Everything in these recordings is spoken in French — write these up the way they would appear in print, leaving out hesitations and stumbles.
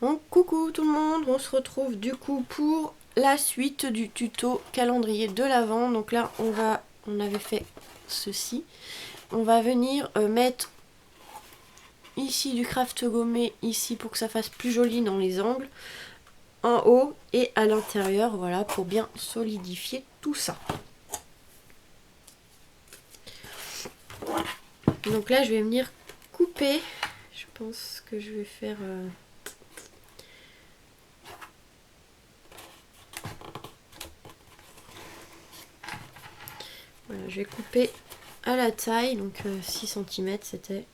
Donc coucou tout le monde, on se retrouve du coup pour la suite du tuto calendrier de l'Avent. Donc là on avait fait ceci. On va venir mettre ici du craft gommé ici pour que ça fasse plus joli dans les angles, en haut et à l'intérieur, voilà, pour bien solidifier tout ça. Donc là je vais venir couper. Je pense que je vais faire voilà, je vais couper à la taille, donc 6 cm c'était.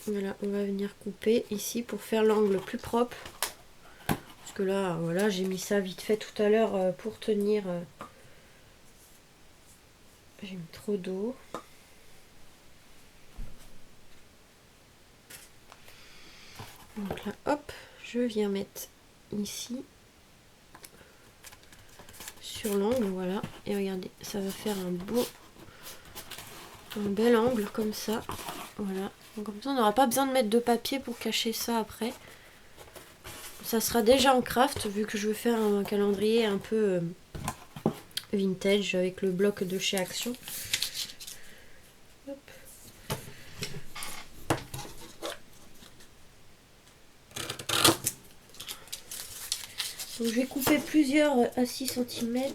Voilà, on va venir couper ici pour faire l'angle plus propre. Parce que là, voilà, j'ai mis ça vite fait tout à l'heure pour tenir. J'ai mis trop d'eau. Donc là, hop, je viens mettre ici sur l'angle, voilà. Et regardez, ça va faire un bel angle comme ça. Voilà. Donc comme ça, on n'aura pas besoin de mettre de papier pour cacher ça après. Ça sera déjà en craft vu que je veux faire un calendrier un peu vintage avec le bloc de chez Action. Hop. Donc je vais couper plusieurs à 6 cm.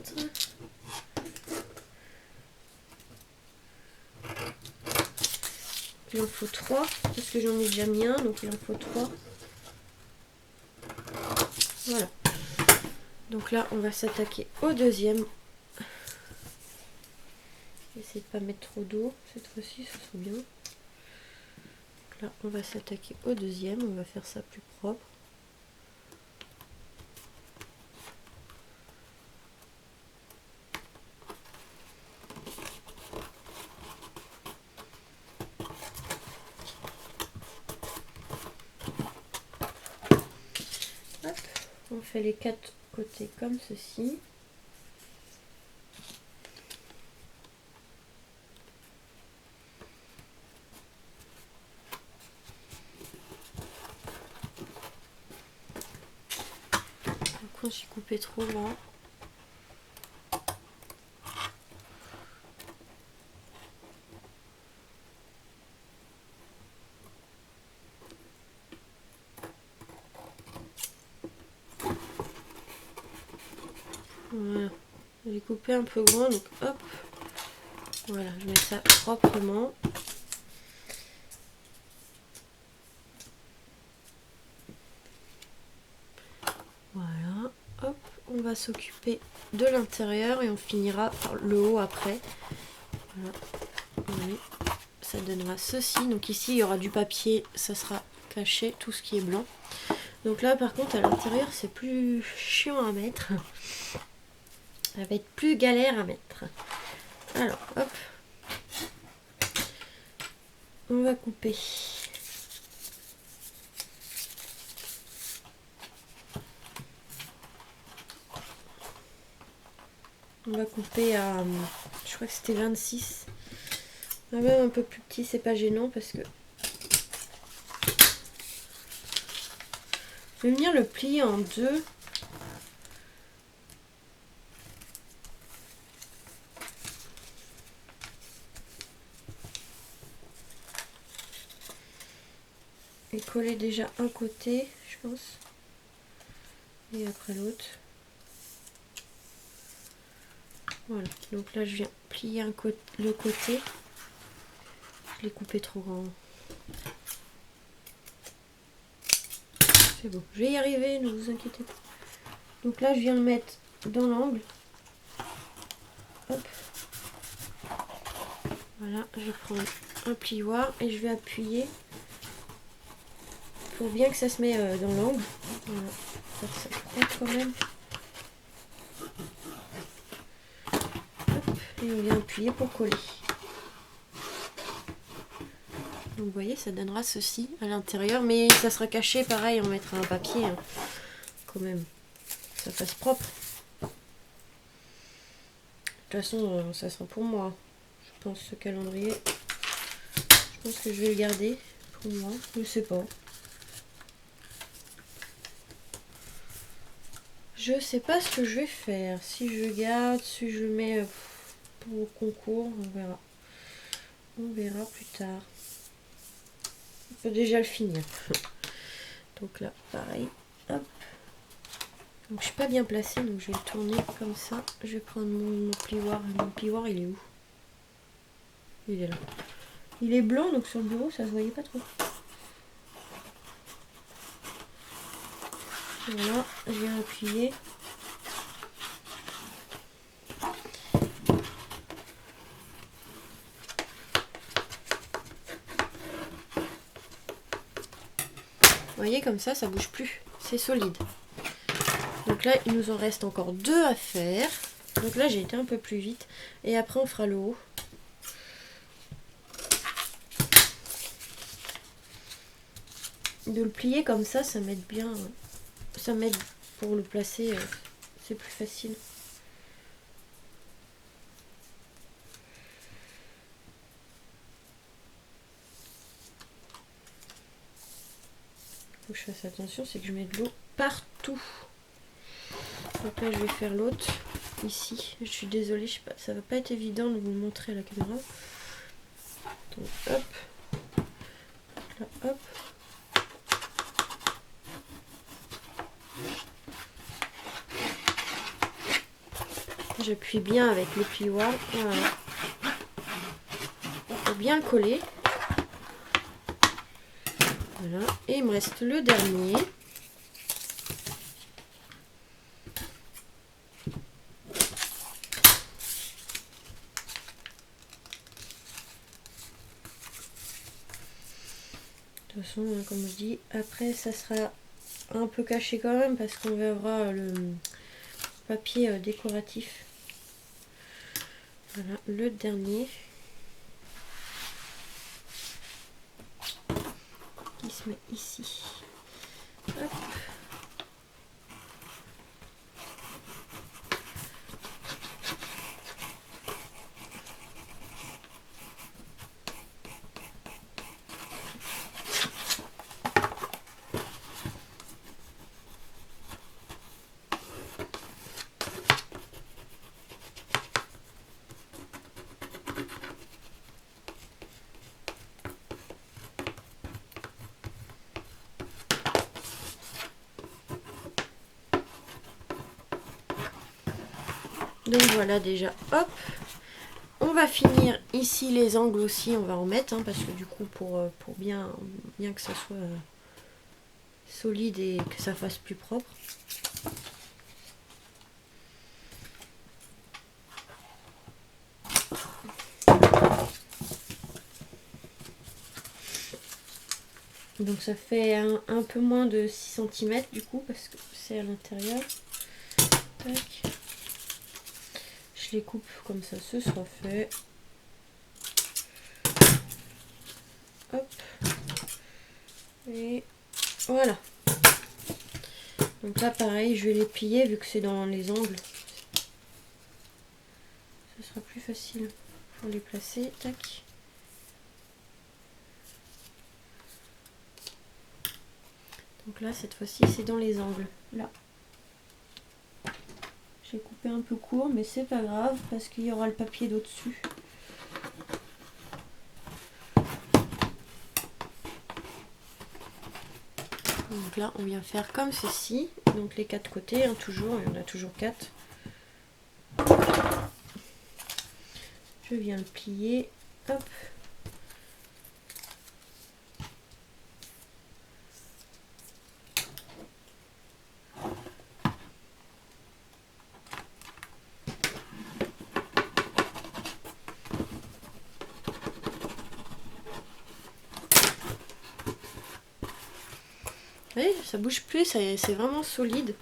Il en faut 3 parce que j'en ai déjà mis un, donc il en faut 3. Voilà. Donc là, on va s'attaquer au deuxième. Je vais essayer de pas mettre trop d'eau cette fois-ci, ça sera bien. Donc là, on va s'attaquer au deuxième. On va faire ça plus propre. Hop. On fait les 4 côtés comme ceci. J'ai coupé trop là. Voilà. J'ai coupé un peu grand, donc hop. Voilà, je mets ça proprement. Voilà, hop, on va s'occuper de l'intérieur et on finira par le haut après. Voilà. Oui. Ça donnera ceci. Donc ici il y aura du papier, ça sera caché, tout ce qui est blanc. Donc là par contre à l'intérieur c'est plus chiant à mettre. Ça va être plus galère à mettre. Alors hop, on va couper. On va couper à, je crois que c'était 26. Même un peu plus petit, c'est pas gênant parce que je vais venir le plier en deux. Et coller déjà un côté, je pense. Et après l'autre. Voilà, donc là je viens plier le côté. Je l'ai coupé trop grand. C'est bon, je vais y arriver, ne vous inquiétez pas. Donc là je viens le mettre dans l'angle. Hop. Voilà, je vais prendre un plioir et je vais appuyer pour bien que ça se met dans l'angle. Voilà, faire ça quand même. Hop. Et on vient appuyer pour coller. Donc vous voyez, ça donnera ceci à l'intérieur, mais ça sera caché pareil, on mettra un papier hein, quand même. ça fasse propre. De toute façon, ça sera pour moi. Je pense ce calendrier. Je pense que je vais le garder pour moi. Je sais pas. Je sais pas ce que je vais faire. Si je garde, si je mets pour concours, on verra. On verra plus tard. On peut déjà le finir. Donc là, pareil. Hop. Donc je suis pas bien placée, donc je vais le tourner comme ça. Je vais prendre mon plioir. Mon plioir, il est où? Il est là. Il est blanc, donc sur le bureau, ça se voyait pas trop. Voilà, je vais appuyer. Vous voyez, comme ça bouge plus. C'est solide. Donc là, il nous en reste encore 2 à faire. Donc là, j'ai été un peu plus vite. Et après, on fera le haut. De le plier comme ça m'aide bien. Ça m'aide pour le placer. C'est plus facile. Faut que je fasse attention, c'est que je mets de l'eau partout. Donc là, je vais faire l'autre ici. Je suis désolée, je sais pas, ça va pas être évident de vous le montrer à la caméra. Donc hop, là, hop. J'appuie bien avec le plioir. Voilà. Faut bien le coller. Voilà. Et il me reste le dernier. De toute façon, comme je dis, après ça sera un peu caché quand même parce qu'on verra le papier décoratif. Voilà, le dernier. Qui se met ici. Hop. Donc voilà déjà, hop, on va finir ici les angles aussi, on va en mettre, hein, parce que du coup pour bien que ça soit solide et que ça fasse plus propre. Donc ça fait un peu moins de 6 cm du coup, parce que c'est à l'intérieur. Tac. Je les coupe comme ça, ce sera fait. Hop. Et voilà. Donc là pareil, je vais les plier vu que c'est dans les angles. Ce sera plus facile pour les placer. Tac. Donc là cette fois-ci c'est dans les angles. Là. J'ai coupé un peu court mais c'est pas grave parce qu'il y aura le papier d'au-dessus. Donc là on vient faire comme ceci. Donc les 4 côtés, hein, toujours, il y en a toujours 4. Je viens le plier. Hop. Vous voyez, ça bouge plus, c'est vraiment solide.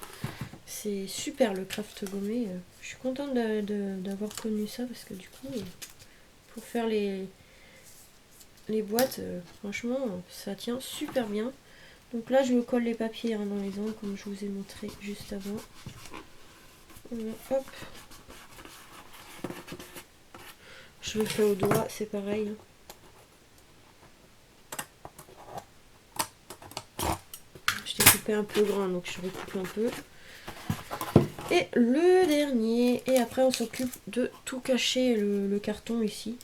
C'est super le craft gommé. Je suis contente d'avoir connu ça parce que du coup, pour faire les boîtes, franchement, ça tient super bien. Donc là, je me colle les papiers, hein, dans les angles comme je vous ai montré juste avant. Hop. Je le fais au doigt, c'est pareil. Je t'ai coupé un peu grand, donc je recoupe un peu. Et le dernier. Et après, on s'occupe de tout cacher le carton ici.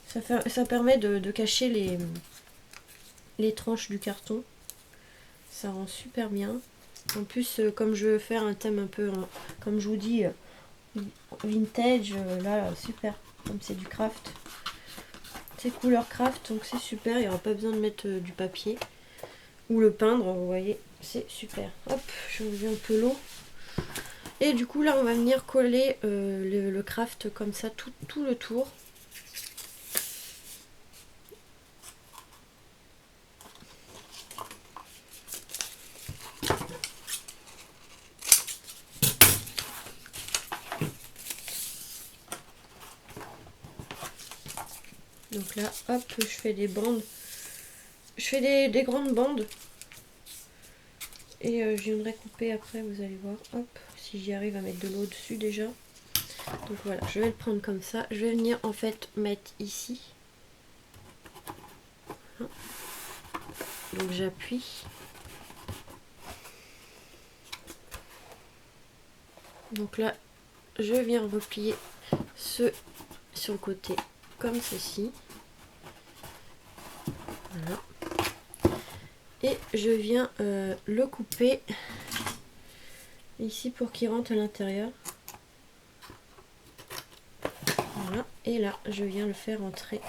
Ça permet de cacher les tranches du carton. Ça rend super bien. En plus, comme je veux faire un thème un peu, comme je vous dis, vintage, là, super. Comme c'est du craft. C'est couleur craft, donc c'est super. Il n'y aura pas besoin de mettre du papier. Ou le peindre, vous voyez. C'est super. Hop, je reviens un peu l'eau. Et du coup, là, on va venir coller le craft comme ça, tout le tour. Donc là, hop, je fais des bandes. Je fais des grandes bandes. Et je viendrai couper après, vous allez voir. Hop, si j'y arrive à mettre de l'eau dessus déjà. Donc voilà, je vais le prendre comme ça. Je vais venir en fait mettre ici. Donc j'appuie. Donc là, je viens replier ce sur le côté comme ceci. Voilà. Et je viens le couper ici pour qu'il rentre à l'intérieur. Voilà. Et là, je viens le faire entrer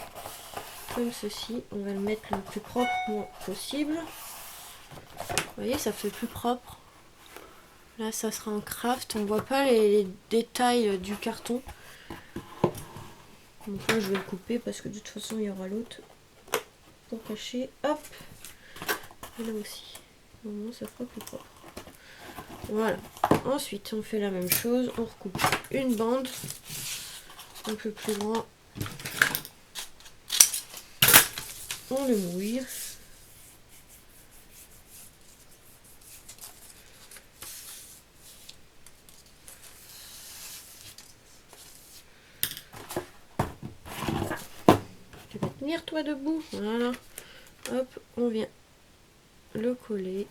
comme ceci. On va le mettre le plus propre possible. Vous voyez, ça fait plus propre. Là, ça sera en craft. On voit pas les détails du carton. Donc là, je vais le couper parce que de toute façon, il y aura l'autre pour cacher. Hop. Et là aussi. Normalement, ça fera plus propre. Voilà. Ensuite, on fait la même chose. On recoupe une bande. Un peu plus grand. On le mouille. Tu vas tenir toi debout. Voilà. Hop, on vient le coller.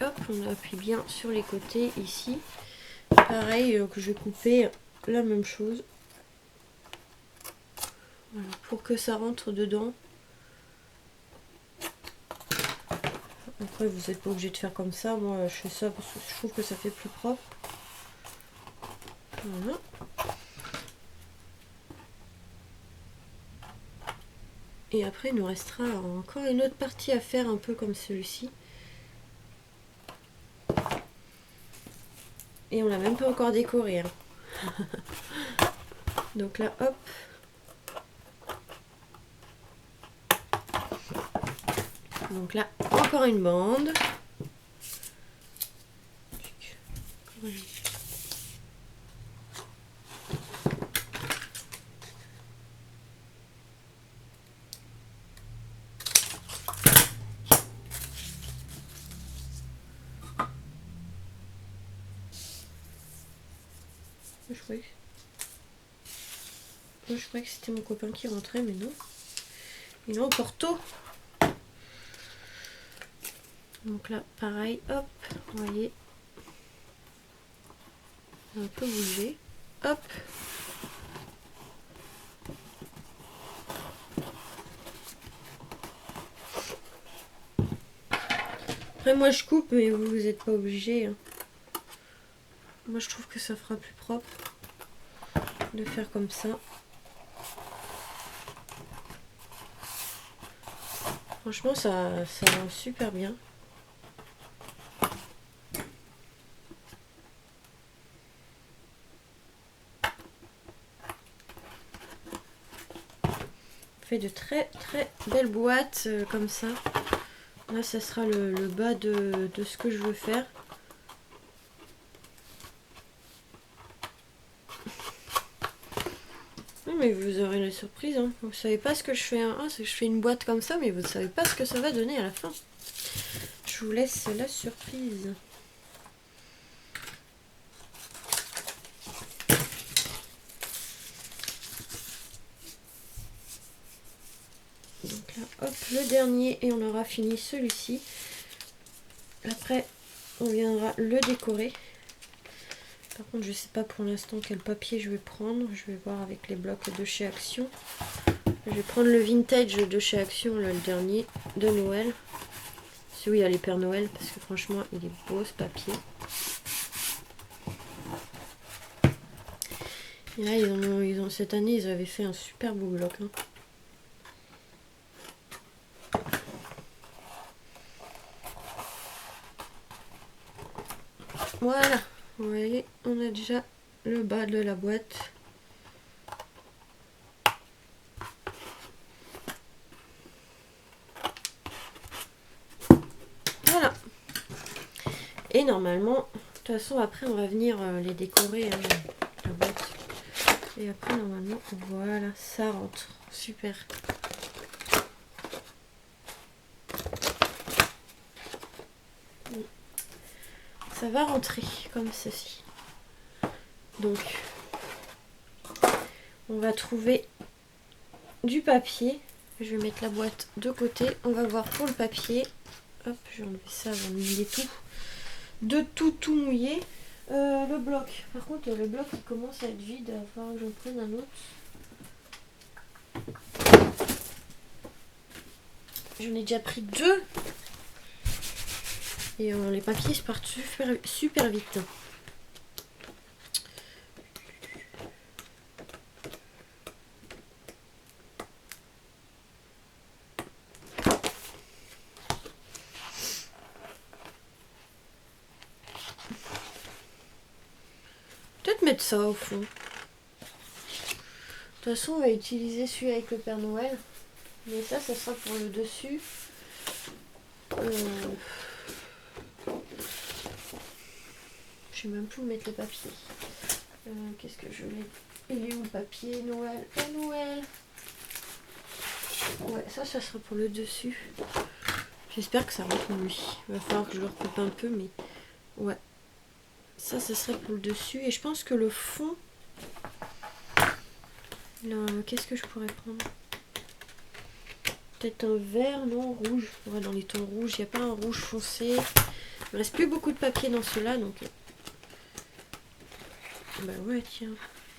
Hop, on appuie bien sur les côtés ici. Pareil, que je vais couper la même chose. Voilà, pour que ça rentre dedans. Après, vous n'êtes pas obligé de faire comme ça. Moi, je fais ça parce que je trouve que ça fait plus propre. Voilà. Et après, il nous restera encore une autre partie à faire, un peu comme celui-ci. Et on l'a même pas encore décoré. Hein. Donc là, hop. Donc là, encore une bande. Je croyais que c'était mon copain qui rentrait, mais non. Il est encore tôt. Donc là, pareil, hop, vous voyez. On va un peu bouger. Hop. Après, moi, je coupe, mais vous n'êtes pas obligé. Hein. Moi, je trouve que ça fera plus propre de faire comme ça. Franchement, ça rend super bien. On fait de très très belles boîtes comme ça. Là, ça sera le bas de ce que je veux faire. mais vous aurez la surprise. Hein. Vous savez pas ce que je fais. Hein. Ah, c'est que je fais une boîte comme ça, mais vous ne savez pas ce que ça va donner à la fin. Je vous laisse la surprise. Donc là, hop, le dernier et on aura fini celui-ci. Après, on viendra le décorer. Par contre, je sais pas pour l'instant quel papier je vais prendre. Je vais voir avec les blocs de chez Action. Je vais prendre le vintage de chez Action, là, le dernier de Noël. Celui il y a les Pères Noël parce que franchement, il est beau ce papier. Et là, ils ont cette année, ils avaient fait un super beau bloc. Hein. Voilà, vous voyez, on a déjà le bas de la boîte. Voilà. Et normalement, de toute façon, après, on va venir les décorer, hein, la boîte. Et après, normalement, voilà, ça rentre. Super. Ça va rentrer comme ceci. Donc, on va trouver du papier. Je vais mettre la boîte de côté. On va voir pour le papier. Hop, je vais enlever ça avant de mouiller tout. De tout mouiller. Le bloc. Par contre, le bloc il commence à être vide. Il va falloir que j'en prenne un autre. J'en ai déjà pris 2. Et les papiers se partent super vite. Peut-être mettre ça au fond. De toute façon, on va utiliser celui avec le Père Noël. Mais ça sera pour le dessus. Je sais même plus où mettre le papier. Qu'est-ce que je mets? Il est où le papier Noël? Noël. Ouais, ça sera pour le dessus. J'espère que ça rentre lui. Il va falloir que je le recoupe un peu, mais ouais. Ça serait pour le dessus. Et je pense que le fond... Qu'est-ce que je pourrais prendre? Peut-être un vert, non? Rouge. Ouais, dans les tons rouges. Il n'y a pas un rouge foncé. Il ne reste plus beaucoup de papier dans ceux-là, donc... Bah ouais, tiens.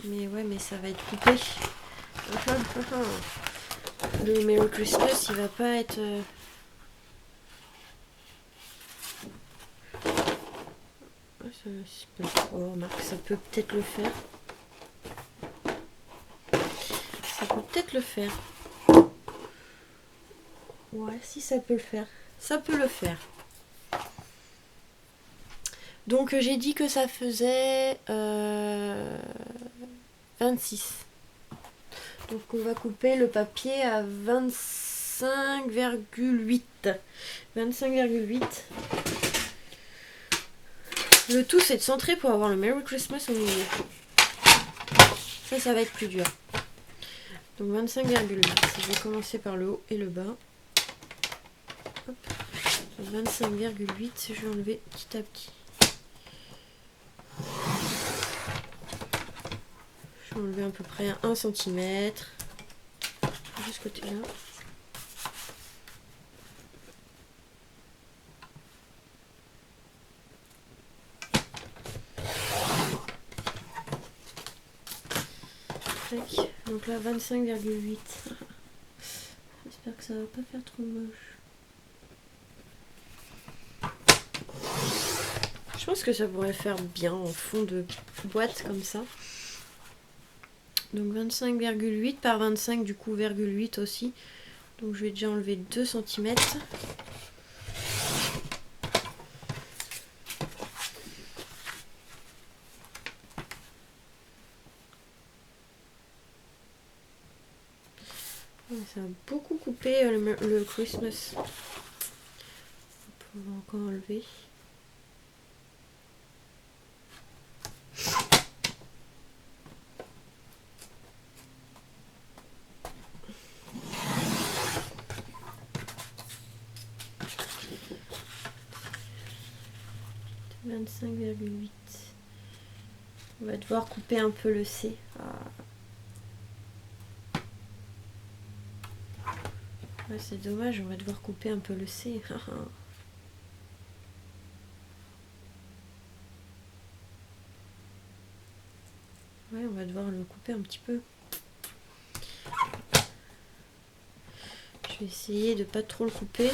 Mais ouais, mais ça va être coupé. Le Merry Christmas, il va pas être... Oh, remarque, ça peut peut-être le faire. Ça peut peut-être le faire. Ouais, si ça peut le faire. Ça peut le faire. Donc j'ai dit que ça faisait 26. Donc on va couper le papier à 25,8. 25,8. Le tout c'est de centrer pour avoir le Merry Christmas au milieu. Ça va être plus dur. Donc 25,8. Je vais commencer par le haut et le bas. 25,8. Je vais enlever petit à petit. Je vais enlever à peu près 1 cm. De ce côté-là. Donc là 25,8. J'espère que ça va pas faire trop moche. Je pense que ça pourrait faire bien en fond de boîte comme ça. Donc 25,8 par 25 du coup 0,8 aussi. Donc je vais déjà enlever 2 cm. Ça a beaucoup coupé le Christmas. On va encore enlever. 25,8. On va devoir couper un peu le C. Ouais, c'est dommage, on va devoir couper un peu le C. Ouais, on va devoir le couper un petit peu. Je vais essayer de pas trop le couper.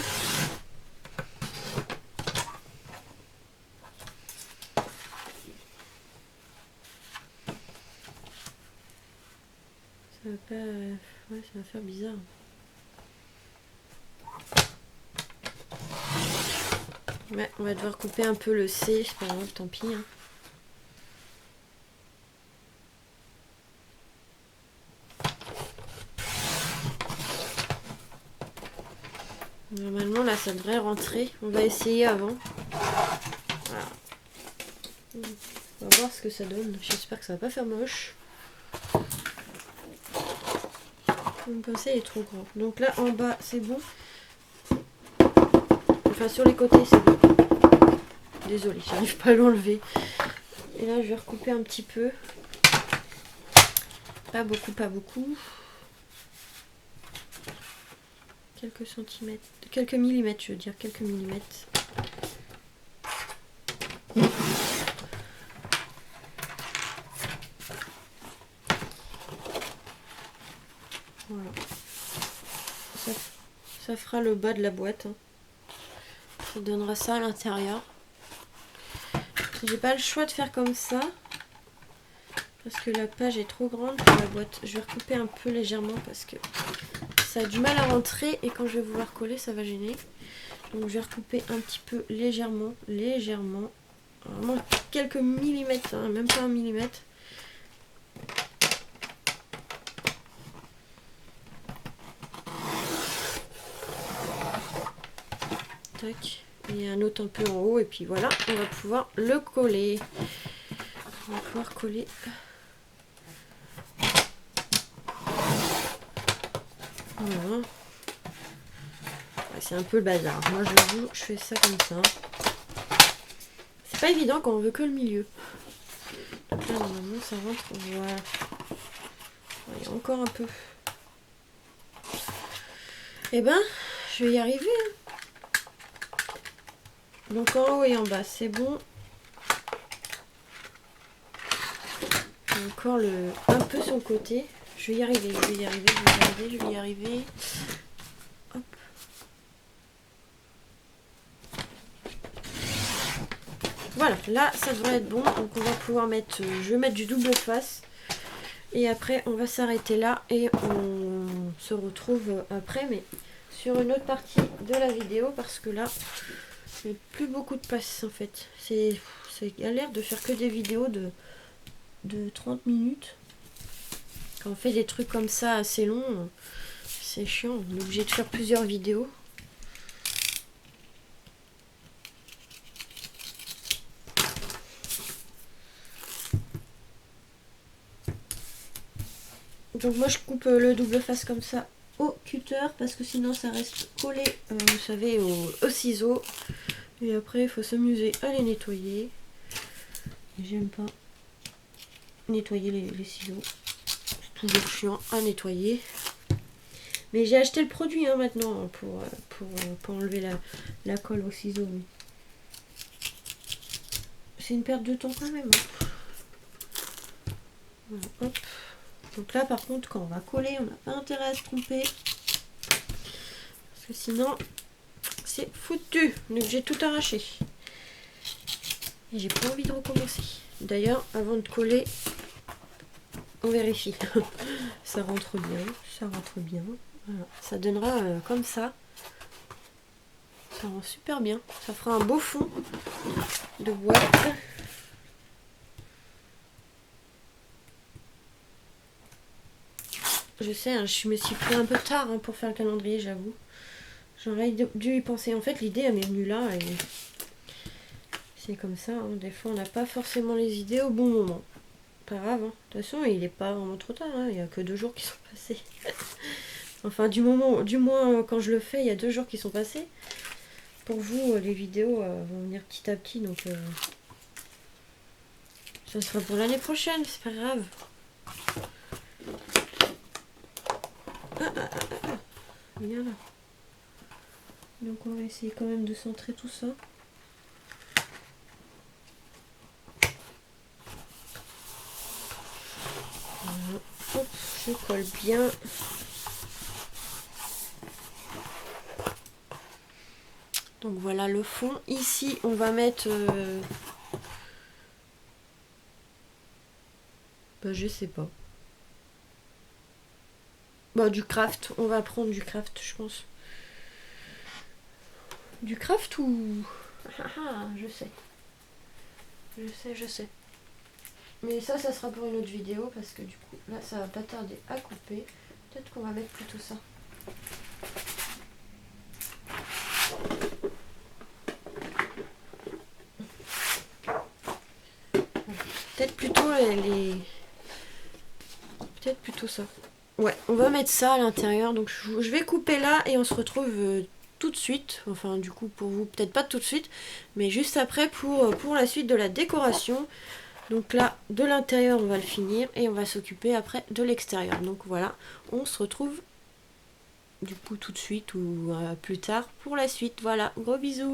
Ça va pas... Ouais, ça va faire bizarre. Ouais, on va devoir couper un peu le C, c'est pas grave, tant pis. Hein. Normalement, là, ça devrait rentrer. On va essayer avant. Voilà. On va voir ce que ça donne. J'espère que ça va pas faire moche. Mon pinceau est trop grand. Donc là, en bas, c'est bon. Enfin, sur les côtés, c'est bon. Désolée, j'arrive pas à l'enlever. Et là, je vais recouper un petit peu. Pas beaucoup, pas beaucoup. Quelques centimètres. Quelques millimètres, je veux dire. Quelques millimètres. Voilà. Ça fera le bas de la boîte. Hein. Ça donnera ça à l'intérieur. J'ai pas le choix de faire comme ça. Parce que la page est trop grande pour la boîte. Je vais recouper un peu légèrement parce que ça a du mal à rentrer. Et quand je vais vouloir coller, ça va gêner. Donc je vais recouper un petit peu légèrement. Légèrement. Vraiment quelques millimètres. Hein, même pas un millimètre. Tac. Et un autre un peu en haut. Et puis voilà, on va pouvoir le coller. On va pouvoir coller. Voilà. C'est un peu le bazar. Moi, je fais ça comme ça. C'est pas évident quand on veut que le milieu. Donc là, normalement, ça rentre. Voilà. Il y a encore un peu. Eh ben, je vais y arriver. Donc en haut et en bas, c'est bon. Encore un peu sur le côté. Je vais y arriver, je vais y arriver, je vais y arriver, je vais y arriver. Hop. Voilà, là ça devrait être bon. Donc on va pouvoir mettre, je vais mettre du double face. Et après on va s'arrêter là et on se retrouve après, mais sur une autre partie de la vidéo, parce que là, il n'y a plus beaucoup de place en fait. C'est galère de faire que des vidéos de 30 minutes. Quand on fait des trucs comme ça assez longs, c'est chiant. On est obligé de faire plusieurs vidéos. Donc moi je coupe le double face comme ça au cutter parce que sinon ça reste collé, vous savez, au ciseau. Et après il faut s'amuser à les nettoyer. J'aime pas nettoyer les ciseaux. C'est toujours chiant à nettoyer. Mais j'ai acheté le produit hein, maintenant pour enlever la colle au ciseau. C'est une perte de temps quand même. Hein. Voilà, hop. Donc là par contre quand on va coller, on n'a pas intérêt à se tromper. Parce que sinon c'est foutu. Donc j'ai tout arraché. Et j'ai pas envie de recommencer. D'ailleurs avant de coller, on vérifie. Ça rentre bien. Ça rentre bien. Voilà. Ça donnera comme ça. Ça rend super bien. Ça fera un beau fond de boîte. Je sais, hein, je me suis pris un peu tard hein, pour faire le calendrier, j'avoue. J'aurais dû y penser. En fait, l'idée, elle m'est venue là. Et c'est comme ça. Hein. Des fois, on n'a pas forcément les idées au bon moment. Pas grave. Hein. De toute façon, il n'est pas vraiment trop tard. Hein. Il n'y a que 2 jours qui sont passés. Enfin, du moins, quand je le fais, il y a 2 jours qui sont passés. Pour vous, les vidéos vont venir petit à petit. Donc, Ça sera pour l'année prochaine, c'est pas grave. Viens là. Donc on va essayer quand même de centrer tout ça. Voilà. Hop, je colle bien. Donc voilà le fond. Ici on va mettre... je sais pas. Du craft. On va prendre du craft, je pense. Du craft ou... je sais. Je sais. Mais ça sera pour une autre vidéo parce que du coup, là, ça va pas tarder à couper. Peut-être qu'on va mettre plutôt ça. Peut-être plutôt Peut-être plutôt ça. Ouais, on va mettre ça à l'intérieur. Donc je vais couper là et on se retrouve tout de suite. Enfin, du coup, pour vous, peut-être pas tout de suite, mais juste après pour la suite de la décoration. Donc là, de l'intérieur, on va le finir et on va s'occuper après de l'extérieur. Donc voilà, on se retrouve du coup tout de suite ou plus tard pour la suite. Voilà, gros bisous!